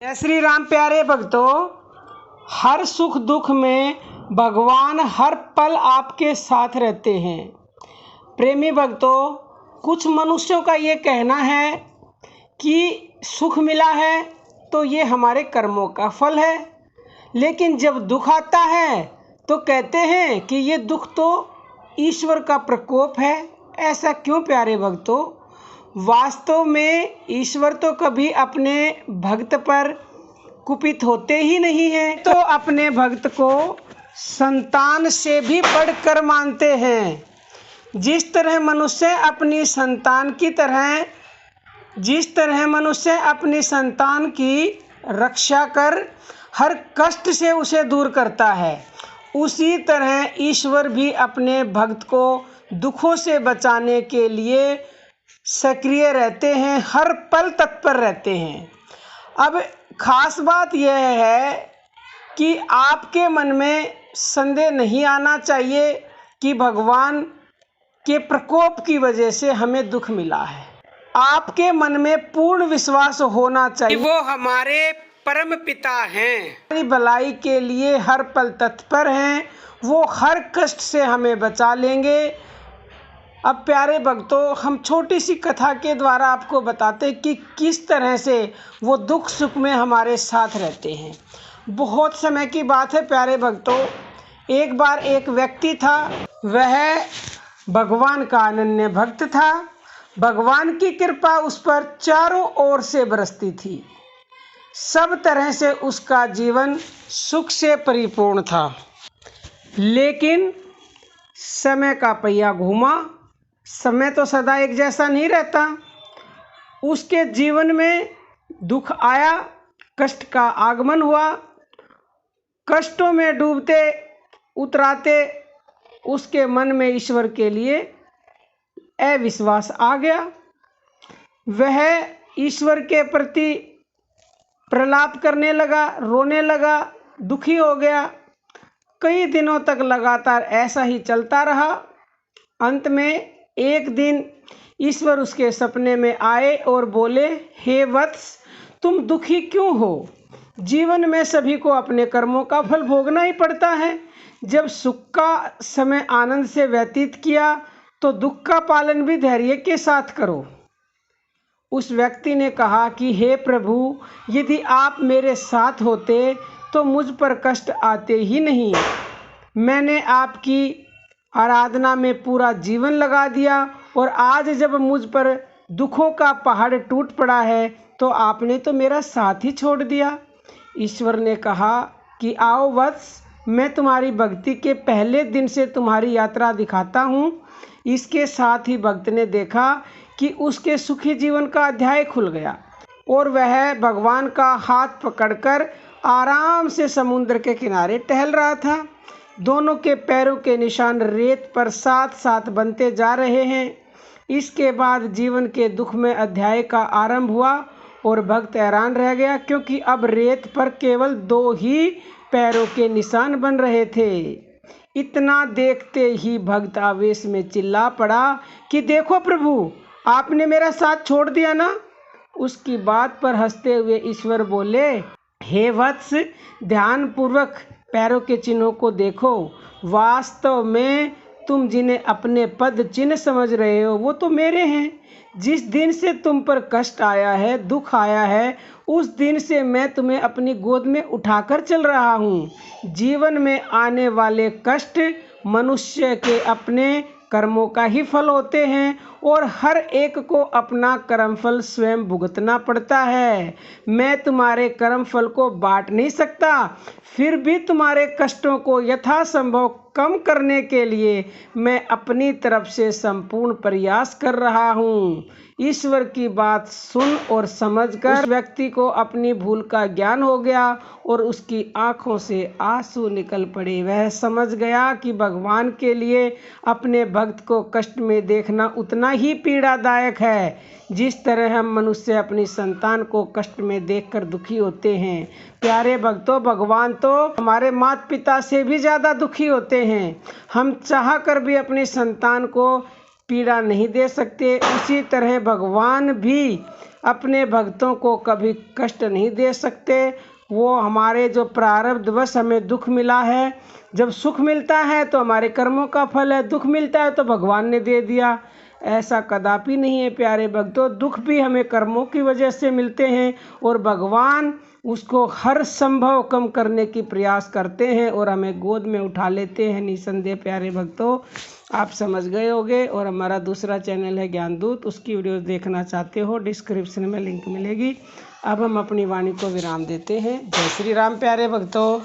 जय श्री राम प्यारे भक्तों। हर सुख दुख में भगवान हर पल आपके साथ रहते हैं। प्रेमी भक्तों, कुछ मनुष्यों का ये कहना है कि सुख मिला है तो ये हमारे कर्मों का फल है, लेकिन जब दुख आता है तो कहते हैं कि ये दुख तो ईश्वर का प्रकोप है। ऐसा क्यों प्यारे भक्तों? वास्तव में ईश्वर तो कभी अपने भक्त पर कुपित होते ही नहीं हैं, तो अपने भक्त को संतान से भी बढ़कर मानते हैं। जिस तरह मनुष्य अपनी संतान की रक्षा कर हर कष्ट से उसे दूर करता है, उसी तरह ईश्वर भी अपने भक्त को दुखों से बचाने के लिए सक्रिय रहते हैं, हर पल तत्पर रहते हैं। अब खास बात यह है कि आपके मन में संदेह नहीं आना चाहिए कि भगवान के प्रकोप की वजह से हमें दुख मिला है। आपके मन में पूर्ण विश्वास होना चाहिए कि वो हमारे परम पिता हैं, हमारी भलाई के लिए हर पल तत्पर हैं, वो हर कष्ट से हमें बचा लेंगे। अब प्यारे भक्तों, हम छोटी सी कथा के द्वारा आपको बताते कि किस तरह से वो दुख सुख में हमारे साथ रहते हैं। बहुत समय की बात है प्यारे भक्तों। एक बार एक व्यक्ति था, वह भगवान का अनन्य भक्त था। भगवान की कृपा उस पर चारों ओर से बरसती थी। सब तरह से उसका जीवन सुख से परिपूर्ण था। लेकिन समय का पहिया घूमा। समय तो सदा एक जैसा नहीं रहता। उसके जीवन में दुख आया, कष्ट का आगमन हुआ। कष्टों में डूबते उतराते उसके मन में ईश्वर के लिए अविश्वास आ गया। वह ईश्वर के प्रति प्रलाप करने लगा, रोने लगा, दुखी हो गया। कई दिनों तक लगातार ऐसा ही चलता रहा। अंत में एक दिन ईश्वर उसके सपने में आए और बोले, हे वत्स, तुम दुखी क्यों हो? जीवन में सभी को अपने कर्मों का फल भोगना ही पड़ता है। जब सुख का समय आनंद से व्यतीत किया तो दुख का पालन भी धैर्य के साथ करो। उस व्यक्ति ने कहा कि हे प्रभु, यदि आप मेरे साथ होते तो मुझ पर कष्ट आते ही नहीं। मैंने आपकी आराधना में पूरा जीवन लगा दिया और आज जब मुझ पर दुखों का पहाड़ टूट पड़ा है तो आपने तो मेरा साथ ही छोड़ दिया। ईश्वर ने कहा कि आओ वत्स, मैं तुम्हारी भक्ति के पहले दिन से तुम्हारी यात्रा दिखाता हूँ। इसके साथ ही भक्त ने देखा कि उसके सुखी जीवन का अध्याय खुल गया और वह भगवान का हाथ पकड़कर आराम से समुद्र के किनारे टहल रहा था। दोनों के पैरों के निशान रेत पर साथ साथ बनते जा रहे हैं। इसके बाद जीवन के दुखमय अध्याय का आरंभ हुआ और भक्त हैरान रह गया, क्योंकि अब रेत पर केवल 2 ही पैरों के निशान बन रहे थे। इतना देखते ही भक्त आवेश में चिल्ला पड़ा कि देखो प्रभु, आपने मेरा साथ छोड़ दिया ना। उसकी बात पर हंसते हुए ईश्वर बोले, हे वत्स, ध्यान पूर्वक पैरों के चिन्हों को देखो। वास्तव में तुम जिन्हें अपने पद चिन्ह समझ रहे हो वो तो मेरे हैं। जिस दिन से तुम पर कष्ट आया है, दुख आया है, उस दिन से मैं तुम्हें अपनी गोद में उठाकर चल रहा हूँ। जीवन में आने वाले कष्ट मनुष्य के अपने कर्मों का ही फल होते हैं और हर एक को अपना कर्मफल स्वयं भुगतना पड़ता है। मैं तुम्हारे कर्मफल को बांट नहीं सकता, फिर भी तुम्हारे कष्टों को यथासंभव कम करने के लिए मैं अपनी तरफ से संपूर्ण प्रयास कर रहा हूँ। ईश्वर की बात सुन और समझकर उस व्यक्ति को अपनी भूल का ज्ञान हो गया और उसकी आंखों से आंसू निकल पड़े। वह समझ गया कि भगवान के लिए अपने भक्त को कष्ट में देखना उतना ही पीड़ादायक है जिस तरह हम मनुष्य अपनी संतान को कष्ट में देखकर दुखी होते हैं। प्यारे भक्तों, भगवान तो हमारे माता पिता से भी ज़्यादा दुखी होते हैं। हम चाह कर भी अपनी संतान को पीड़ा नहीं दे सकते, उसी तरह भगवान भी अपने भक्तों को कभी कष्ट नहीं दे सकते। वो हमारे जो प्रारब्धवश हमें दुख मिला है, जब सुख मिलता है तो हमारे कर्मों का फल है, दुख मिलता है तो भगवान ने दे दिया, ऐसा कदापि नहीं है प्यारे भक्तों। दुख भी हमें कर्मों की वजह से मिलते हैं और भगवान उसको हर संभव कम करने की प्रयास करते हैं और हमें गोद में उठा लेते हैं। निसंदेह प्यारे भक्तों, आप समझ गए होंगे। और हमारा दूसरा चैनल है ज्ञानदूत, उसकी वीडियो देखना चाहते हो डिस्क्रिप्शन में लिंक मिलेगी। अब हम अपनी वाणी को विराम देते हैं। जय श्री राम प्यारे भक्तों।